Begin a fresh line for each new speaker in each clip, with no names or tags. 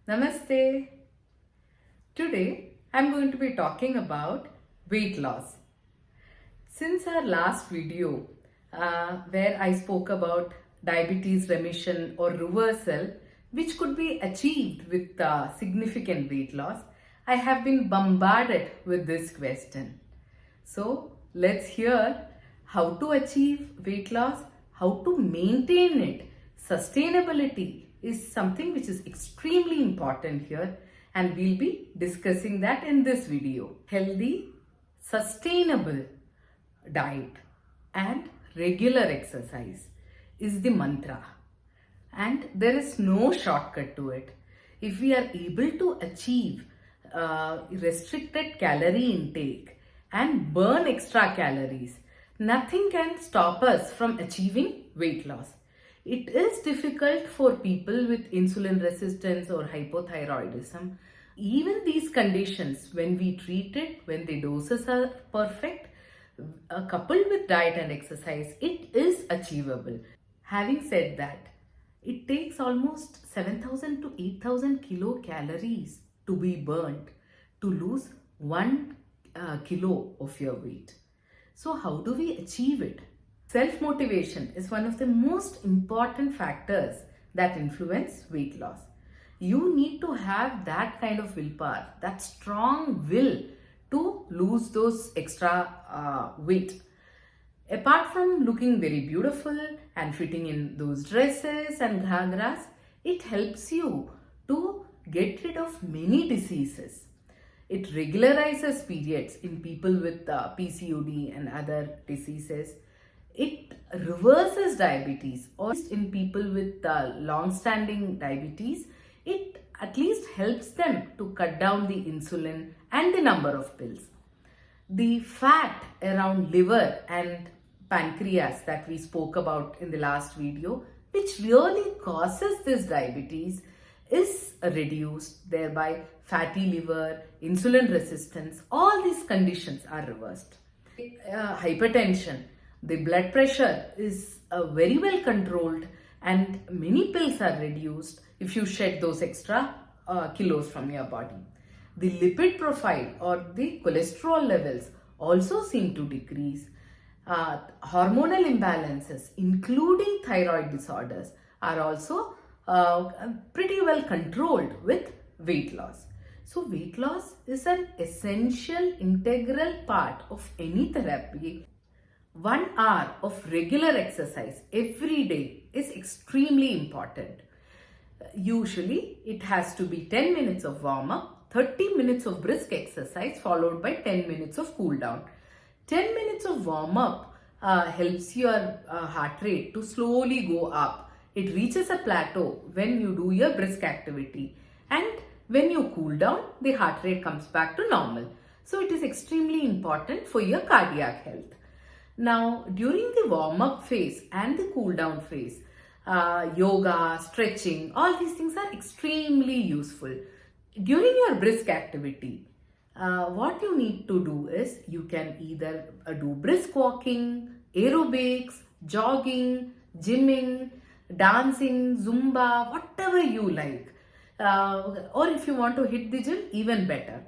Namaste. Today I'm going to be talking about weight loss. Since our last video where I spoke about diabetes remission or reversal, which could be achieved with significant weight loss, I have been bombarded with this question. So let's hear how to achieve weight loss, how to maintain it. Sustainability is something which is extremely important here, and we'll be discussing that in this video. Healthy, sustainable diet and regular exercise is the mantra, and there is no shortcut to it. If we are able to achieve restricted calorie intake and burn extra calories, nothing can stop us from achieving weight loss. It is difficult for people with insulin resistance or hypothyroidism. Even these conditions, when we treat it, when the doses are perfect, coupled with diet and exercise, it is achievable. Having said that, it takes almost 7,000 to 8,000 kilocalories to be burnt to lose 1 kilo of your weight. So how do we achieve it? Self-motivation is one of the most important factors that influence weight loss. You need to have that kind of willpower, that strong will to lose those extra weight. Apart from looking very beautiful and fitting in those dresses and ghagras, it helps you to get rid of many diseases. It regularizes periods in people with PCOD and other diseases. It reverses diabetes, or in people with long-standing diabetes, it at least helps them to cut down the insulin and the number of pills. The fat around liver and pancreas that we spoke about in the last video, which really causes this diabetes, is reduced. Thereby fatty liver, insulin resistance, all these conditions are reversed. Hypertension, the blood pressure is very well controlled, and many pills are reduced if you shed those extra kilos from your body. The lipid profile or the cholesterol levels also seem to decrease. Hormonal imbalances, including thyroid disorders, are also pretty well controlled with weight loss. So weight loss is an essential integral part of any therapy. 1 hour of regular exercise every day is extremely important. Usually it has to be 10 minutes of warm-up, 30 minutes of brisk exercise followed by 10 minutes of cool down. 10 minutes of warm-up helps your heart rate to slowly go up. It reaches a plateau when you do your brisk activity, and when you cool down, the heart rate comes back to normal. So it is extremely important for your cardiac health. Now, during the warm-up phase and the cool down phase, yoga, stretching, all these things are extremely useful. During your brisk activity, what you need to do is you can either do brisk walking, aerobics, jogging, gymming, dancing, Zumba, whatever you like. Or if you want to hit the gym, even better.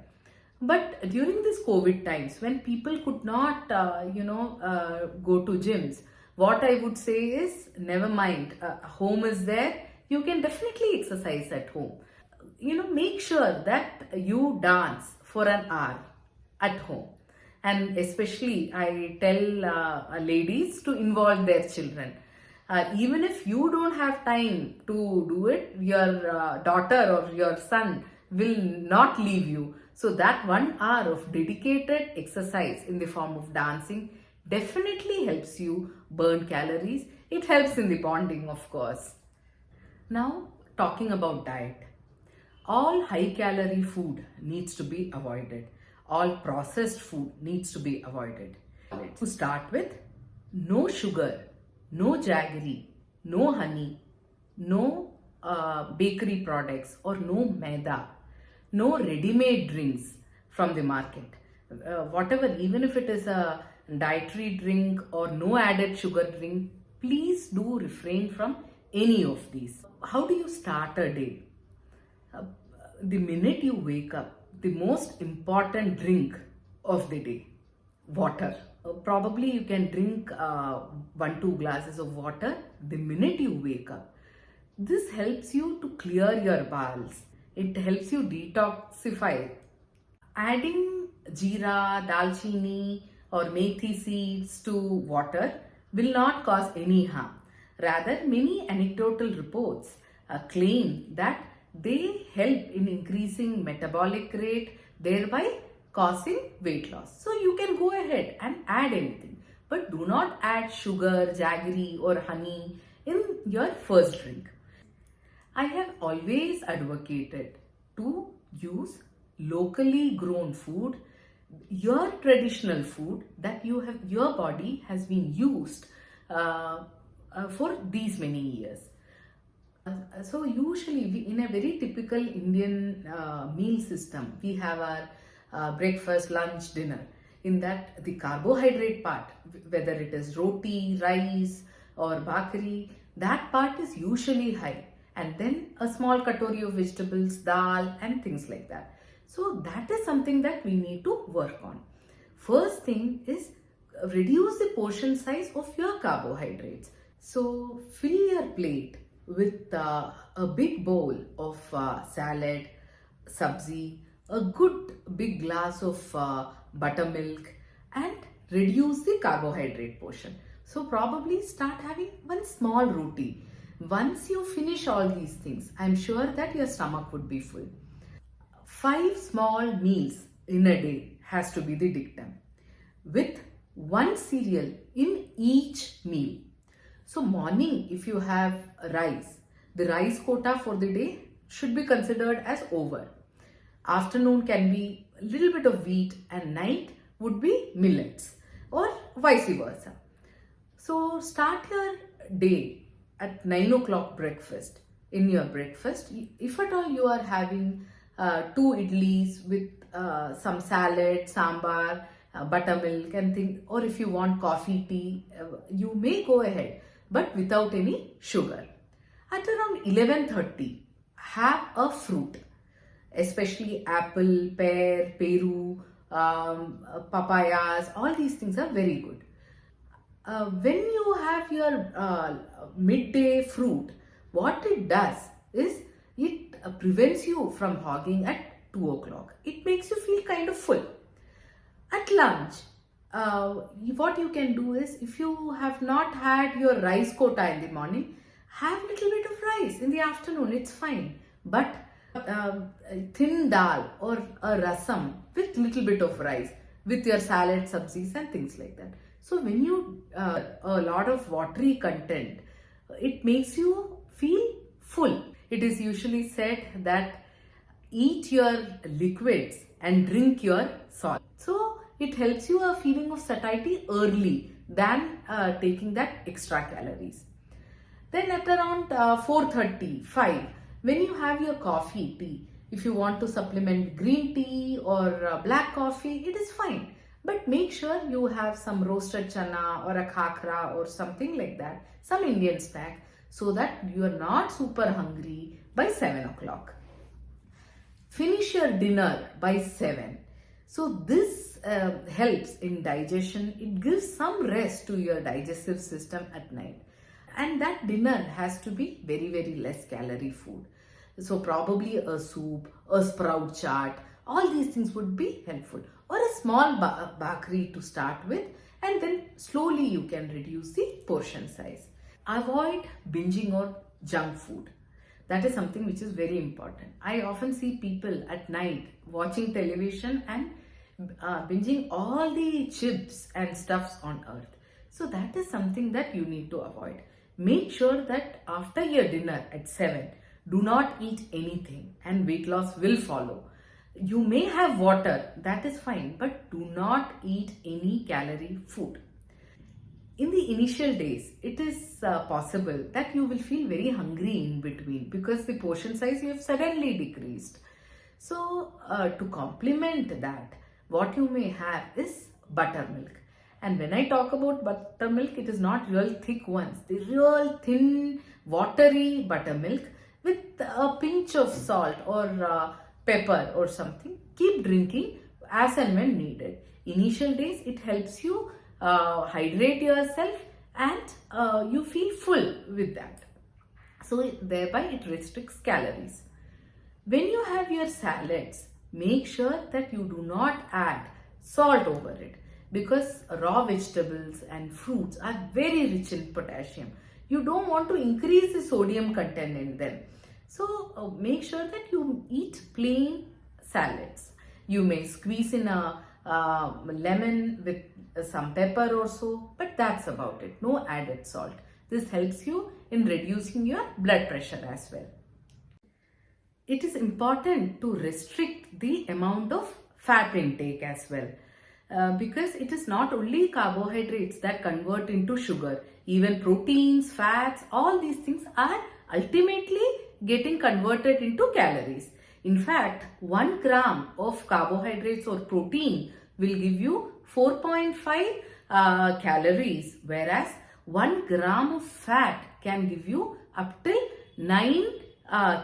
But during this COVID times, when people could not, go to gyms, what I would say is, never mind, home is there. You can definitely exercise at home. Make sure that you dance for an hour at home. And especially, I tell ladies to involve their children. Even if you don't have time to do it, your daughter or your son will not leave you. So that 1 hour of dedicated exercise in the form of dancing definitely helps you burn calories. It helps in the bonding, of course. Now, talking about diet. All high calorie food needs to be avoided. All processed food needs to be avoided. To start with, no sugar, no jaggery, no honey, no bakery products, or no maida, no ready-made drinks from the market. Whatever, even if it is a dietary drink or no added sugar drink, please do refrain from any of these. How do you start a day? the minute you wake up, the most important drink of the day, water. Probably you can drink 1-2 glasses of water the minute you wake up. This helps you to clear your bowels. It helps you detoxify. Adding jeera, dalchini or methi seeds to water will not cause any harm. Rather, many anecdotal reports claim that they help in increasing metabolic rate, thereby causing weight loss. So you can go ahead and add anything, but do not add sugar, jaggery or honey in your first drink. I have always advocated to use locally grown food, your traditional food that your body has been used for these many years. So usually in a very typical Indian meal system, we have our breakfast, lunch, dinner. In that, the carbohydrate part, whether it is roti, rice or bhakri, that part is usually high. And then a small katori of vegetables, dal and things like that. So that is something that we need to work on. First thing is reduce the portion size of your carbohydrates. So fill your plate with a big bowl of salad, sabzi, a good big glass of buttermilk and reduce the carbohydrate portion. So probably start having one small roti. Once you finish all these things, I'm sure that your stomach would be full. 5 small meals in a day has to be the dictum, with 1 cereal in each meal. So morning, if you have rice, the rice quota for the day should be considered as over. Afternoon can be a little bit of wheat and night would be millets or vice versa. So start your day at 9 o'clock breakfast. In your breakfast, if at all you are having 2 idlis with some salad, sambar, buttermilk and things, or if you want coffee, tea, you may go ahead, but without any sugar. At around 11:30, have a fruit, especially apple, pear, peru, papayas, all these things are very good. When you have your midday fruit, what it does is it prevents you from hogging at 2 o'clock. It makes you feel kind of full. At lunch, what you can do is, if you have not had your rice quota in the morning, have a little bit of rice in the afternoon, it's fine. But thin dal or a rasam with little bit of rice with your salad, sabzis and things like that. So when you a lot of watery content, it makes you feel full. It is usually said that eat your liquids and drink your salt. So it helps you a feeling of satiety early than taking that extra calories. Then at around 4:30, 5, when you have your coffee, tea, if you want to supplement green tea or black coffee, it is fine. But make sure you have some roasted chana or a khakra or something like that, some Indian snack, so that you are not super hungry by 7 o'clock. Finish your dinner by 7. So this helps in digestion. It gives some rest to your digestive system at night. And that dinner has to be very, very less calorie food. So probably a soup, a sprout chaat, all these things would be helpful. Or a small bhakri to start with, and then slowly you can reduce the portion size. Avoid binging on junk food. That is something which is very important. I often see people at night watching television and binging all the chips and stuffs on earth. So that is something that you need to avoid. Make sure that after your dinner at 7, do not eat anything and weight loss will follow. You may have water, that is fine, but do not eat any calorie food. In the initial days, it is possible that you will feel very hungry in between because the portion size you have suddenly decreased. So to complement that, what you may have is buttermilk. And when I talk about buttermilk, it is not real thick ones. The real thin, watery buttermilk with a pinch of salt or pepper or something. Keep drinking as and when needed. Initial days, it helps you hydrate yourself and you feel full with that. So thereby it restricts calories. When you have your salads, make sure that you do not add salt over it, because raw vegetables and fruits are very rich in potassium. You don't want to increase the sodium content in them. So make sure that you eat plain salads. You may squeeze in a lemon with some pepper or so, but that's about it. No added salt. This helps you in reducing your blood pressure as well. It is important to restrict the amount of fat intake as well, because it is not only carbohydrates that convert into sugar. Even proteins, fats, all these things are ultimately getting converted into calories. In fact, 1 gram of carbohydrates or protein will give you 4.5 calories, whereas 1 gram of fat can give you up till 9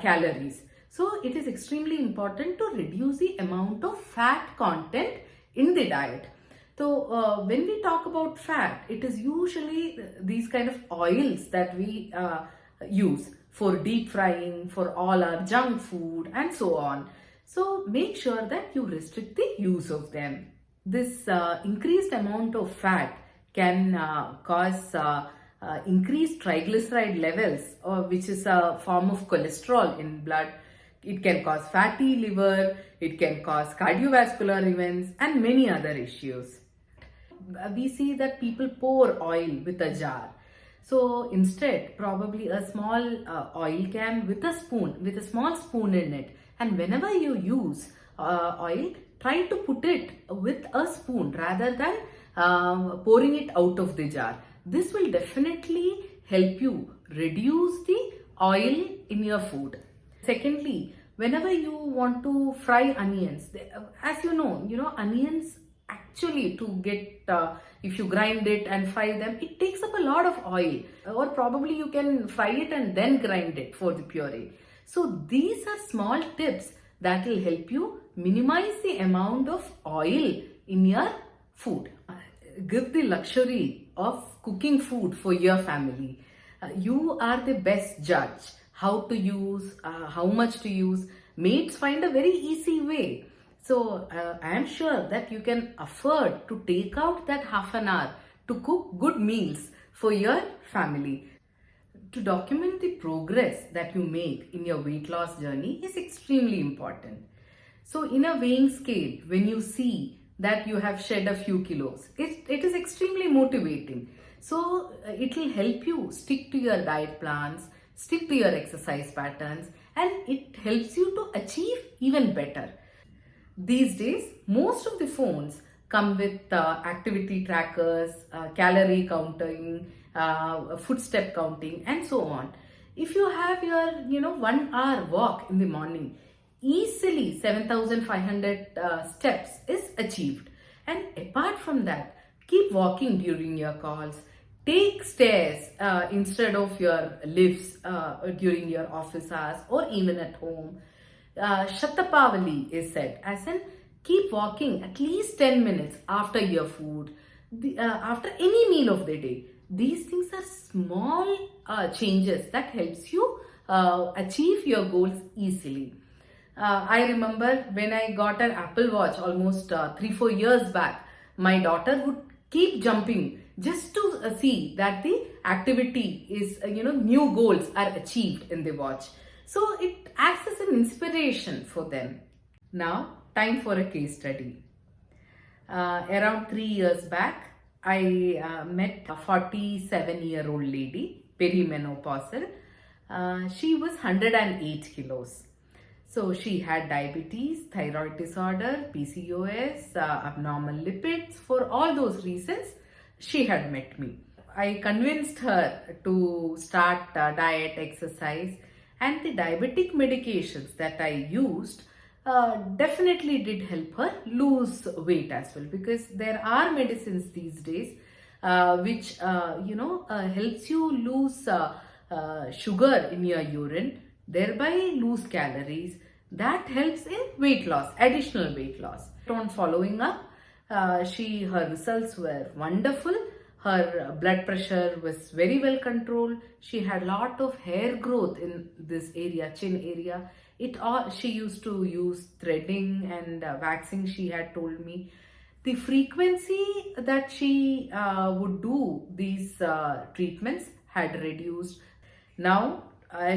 calories. So it is extremely important to reduce the amount of fat content in the diet. So when we talk about fat, it is usually these kind of oils that we use for deep frying, for all our junk food and so on. So make sure that you restrict the use of them. This increased amount of fat can cause increased triglyceride levels, which is a form of cholesterol in blood. It can cause fatty liver, it can cause cardiovascular events and many other issues. We see that people pour oil with a jar. So instead, probably a small oil can with a small spoon in it. And whenever you use oil, try to put it with a spoon rather than pouring it out of the jar. This will definitely help you reduce the oil in your food. Secondly, whenever you want to fry onions, as you know, onions actually to get, if you grind it and fry them, it takes up a lot of oil, or probably you can fry it and then grind it for the puree. So these are small tips that will help you minimize the amount of oil in your food. Give the luxury of cooking food for your family. You are the best judge how to use, how much to use. Maids find a very easy way. So I am sure that you can afford to take out that half an hour to cook good meals for your family. To document the progress that you make in your weight loss journey is extremely important. So in a weighing scale, when you see that you have shed a few kilos, it is extremely motivating. So it will help you stick to your diet plans, stick to your exercise patterns, and it helps you to achieve even better. These days, most of the phones come with activity trackers, calorie counting, footstep counting, and so on. If you have your 1 hour walk in the morning, easily 7,500 steps is achieved. And apart from that, keep walking during your calls. Take stairs instead of your lifts during your office hours or even at home. Shatapavali is said, as in keep walking at least 10 minutes after your food, after any meal of the day. These things are small changes that helps you achieve your goals easily. I remember when I got an Apple Watch almost 3-4 years back, my daughter would keep jumping just to see that the activity is, new goals are achieved in the watch. So it acts as an inspiration for them. Now, time for a case study. Around 3 years back, I met a 47-year-old lady, perimenopausal. She was 108 kilos. So she had diabetes, thyroid disorder, PCOS, abnormal lipids. For all those reasons, she had met me. I convinced her to start diet, exercise, and the diabetic medications that I used definitely did help her lose weight as well, because there are medicines these days which helps you lose sugar in your urine, thereby lose calories, That helps in weight loss, additional weight loss. On following up, her results were wonderful. Her blood pressure was very well controlled. She had lot of hair growth in this area, chin area. She used to use threading and waxing, she had told me. The frequency that she would do these treatments had reduced. Now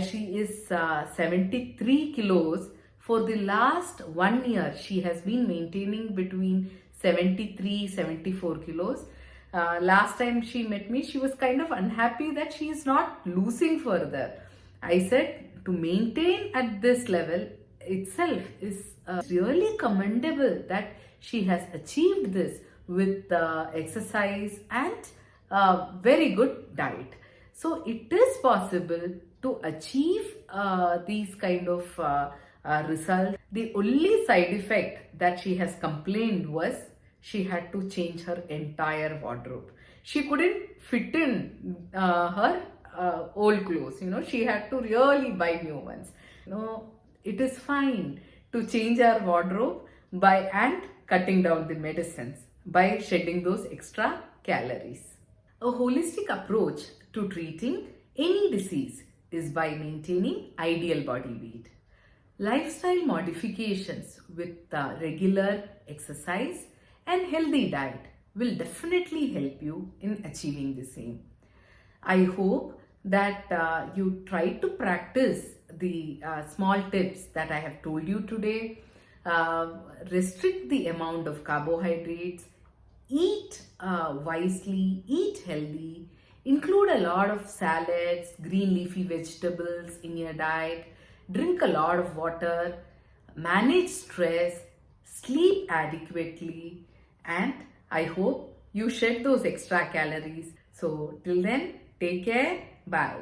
she is 73 kilos. For the last 1 year, she has been maintaining between 73 74 kilos. Last time she met me, she was kind of unhappy that she is not losing further. I said to maintain at this level itself is really commendable that she has achieved this with exercise and very good diet. So it is possible to achieve these kind of results. The only side effect that she has complained was she had to change her entire wardrobe. She couldn't fit in her old clothes. She had to really buy new ones. It is fine to change our wardrobe and cutting down the medicines by shedding those extra calories. A holistic approach to treating any disease is by maintaining ideal body weight. Lifestyle modifications with regular exercise and healthy diet will definitely help you in achieving the same. I hope that you try to practice the small tips that I have told you today. Restrict the amount of carbohydrates, eat wisely, eat healthy, include a lot of salads, green leafy vegetables in your diet, drink a lot of water, manage stress, sleep adequately, and I hope you shed those extra calories. So till then, take care. Bye.